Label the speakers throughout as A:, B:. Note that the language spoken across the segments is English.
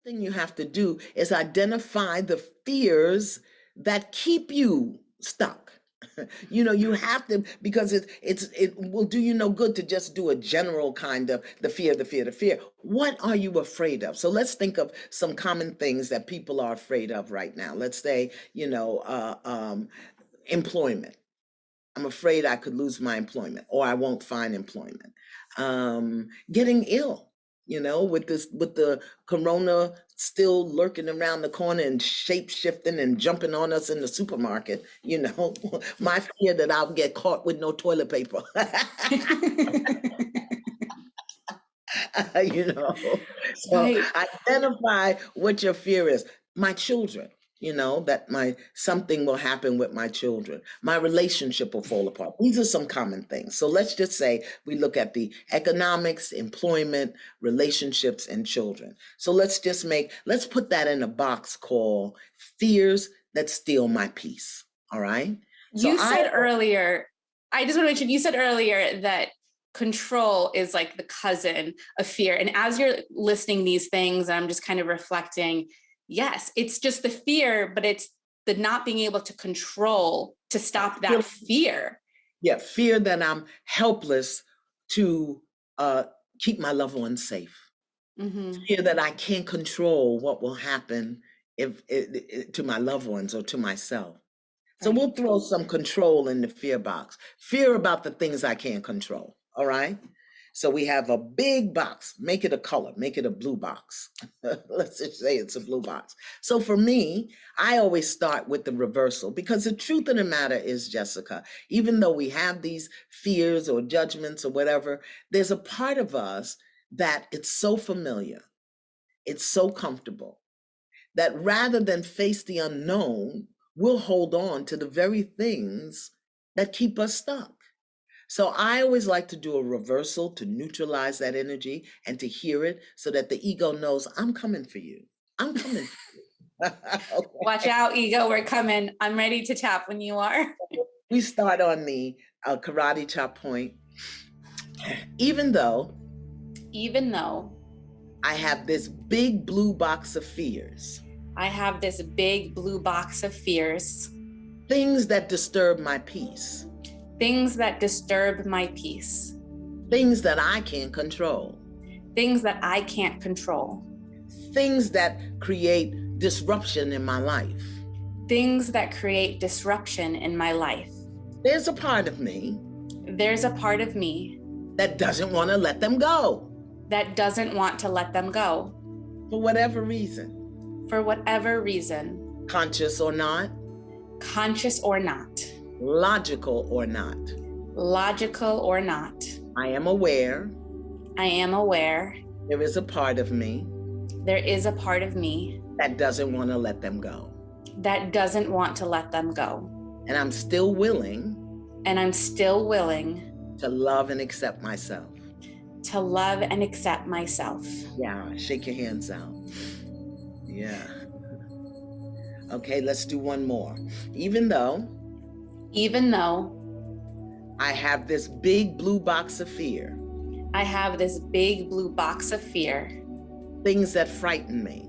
A: thing you have to do is identify the fears that keep you stuck. You have to, because it will do you no good to just do a general kind of the fear, the fear, the fear. What are you afraid of? So let's think of some common things that people are afraid of right now. Let's say, employment. I'm afraid I could lose my employment or I won't find employment. Getting ill, with the corona still lurking around the corner and shape shifting and jumping on us in the supermarket, my fear that I'll get caught with no toilet paper. you know. So
B: Right.
A: identify what your fear is. My children, that my something will happen with my children. My relationship will fall apart. These are some common things. So let's just say we look at the economics, employment, relationships, and children. So let's put that in a box called fears that steal my peace. All right. So
B: You said earlier, I just want to mention, you said earlier that control is like the cousin of fear. And as you're listening these things, I'm just kind of reflecting, yes, it's just the fear, but it's the not being able to control to stop that fear.
A: Yeah, fear that I'm helpless to keep my loved ones safe.
B: Mm-hmm.
A: Fear that I can't control what will happen if to my loved ones or to myself. So
B: Right.
A: we'll throw some control in the fear box. Fear about the things I can't control. All right. So we have a big box. Make it a color. Make it a blue box. Let's just say it's a blue box. So for me, I always start with the reversal because the truth of the matter is, Jessica, even though we have these fears or judgments or whatever, there's a part of us that it's so familiar, it's so comfortable that rather than face the unknown, we'll hold on to the very things that keep us stuck. So I always like to do a reversal to neutralize that energy and to hear it so that the ego knows I'm coming for you. I'm coming for you. Okay.
B: Watch out, ego, we're coming. I'm ready to tap when you are.
A: We start on the karate chop point. Even though I have this big blue box of fears,
B: I have this big blue box of fears,
A: things that disturb my peace,
B: things that disturb my peace,
A: things that I can't control,
B: things that I can't control,
A: things that create disruption in my life.
B: Things that create disruption in my life.
A: There's a part of me that doesn't want to let them go.
B: That doesn't want to let them go.
A: For whatever reason.
B: For whatever reason.
A: Conscious or not.
B: Conscious or not.
A: Logical or not.
B: Logical or not.
A: I am aware.
B: I am aware.
A: There is a part of me.
B: There is a part of me.
A: That doesn't want to let them go.
B: That doesn't want to let them go.
A: And I'm still willing.
B: And I'm still willing.
A: To love and accept myself.
B: To love and accept myself.
A: Yeah, shake your hands out. Yeah. Okay, let's do one more. Even though I have this big blue box of fear.
B: I have this big blue box of fear.
A: Things that frighten me.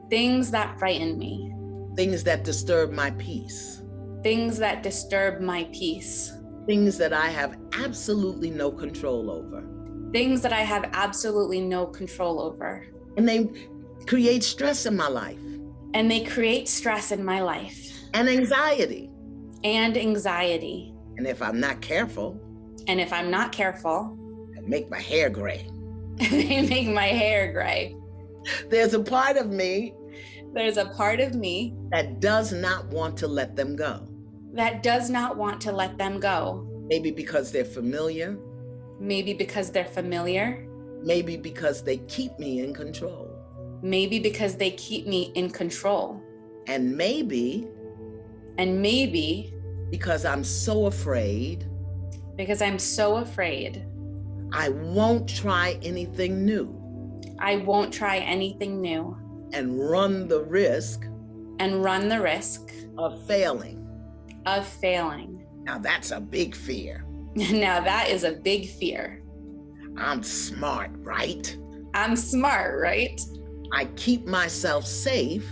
B: Things that frighten me.
A: Things that disturb my peace.
B: Things that disturb my peace.
A: Things that I have absolutely no control over.
B: Things that I have absolutely no control over.
A: And they create stress in my life.
B: And they create stress in my life.
A: And anxiety.
B: And anxiety.
A: And if I'm not careful.
B: And if I'm not careful.
A: They make my hair gray.
B: They make my hair gray.
A: There's a part of me.
B: There's a part of me.
A: That does not want to let them go.
B: That does not want to let them go.
A: Maybe because they're familiar.
B: Maybe because they're familiar.
A: Maybe because they keep me in control.
B: Maybe because they keep me in control.
A: And maybe because I'm so afraid.
B: Because I'm so afraid.
A: I won't try anything new.
B: I won't try anything new.
A: And run the risk. Of failing.
B: Now
A: that's a big fear.
B: Now that is a big fear.
A: I'm smart, right?
B: I'm smart, right?
A: I keep myself safe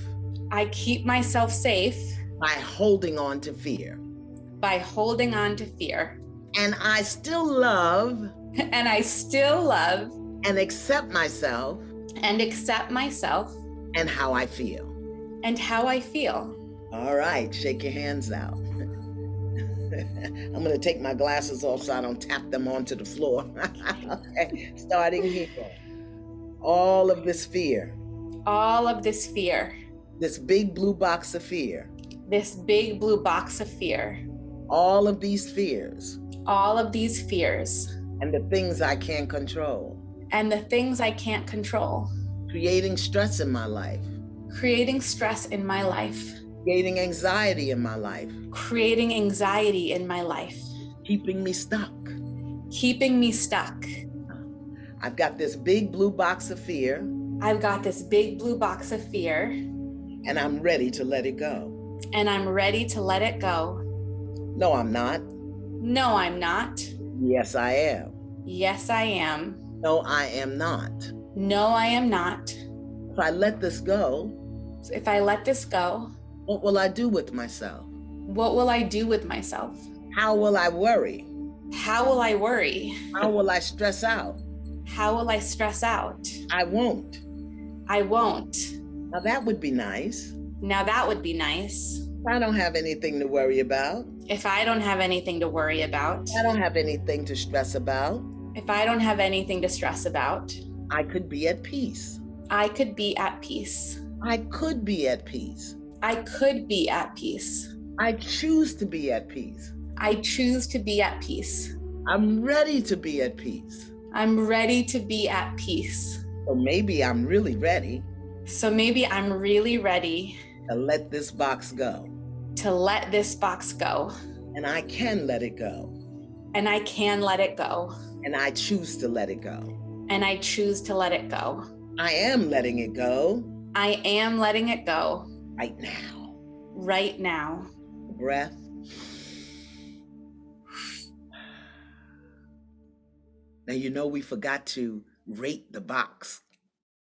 B: I keep myself safe
A: by holding on to fear.
B: by holding on to fear.
A: And I still love
B: And I still love
A: and accept myself
B: and accept myself
A: and how I feel.
B: and how I feel.
A: All right, shake your hands out. I'm going to take my glasses off so I don't tap them onto the floor. Okay, starting here. All of this fear,
B: All of this fear,
A: this big blue box of fear,
B: this big blue box of fear,
A: all of these fears,
B: all of these fears,
A: and the things I can't control,
B: and the things I can't control,
A: creating stress in my life,
B: creating stress in my life,
A: creating anxiety in my life,
B: creating anxiety in my life,
A: keeping me stuck.
B: keeping me stuck.
A: I've got this big blue box of fear,
B: I've got this big blue box of fear,
A: and I'm ready to let it go.
B: and I'm ready to let it go.
A: No, I'm not.
B: No, I'm not.
A: Yes, I am.
B: Yes, I am.
A: No, I am not.
B: No, I am not.
A: If I let this go,
B: So if I let this go,
A: what will I do with myself?
B: what will I do with myself?
A: How will I worry?
B: How will I worry?
A: How will I stress out?
B: How will I stress out?
A: I won't.
B: I won't.
A: Now that would be nice.
B: Now that would be nice.
A: I don't have anything to worry about.
B: If I don't have anything to worry about,
A: I don't have anything to stress about.
B: if I don't have anything to stress about,
A: I could be at peace.
B: I could be at peace.
A: I could be at peace.
B: I could be at peace.
A: I choose to be at peace.
B: I choose to be at peace.
A: I'm ready to be at peace.
B: I'm ready to be at peace.
A: So maybe I'm really ready
B: So maybe I'm really ready
A: to let this box go.
B: to let this box go.
A: And I can let it go.
B: And I can let it go.
A: And I choose to let it go.
B: And I choose to let it go.
A: I am letting it go
B: I am letting it go
A: right now.
B: right now.
A: Breath. Now, you know, we forgot to rate the box.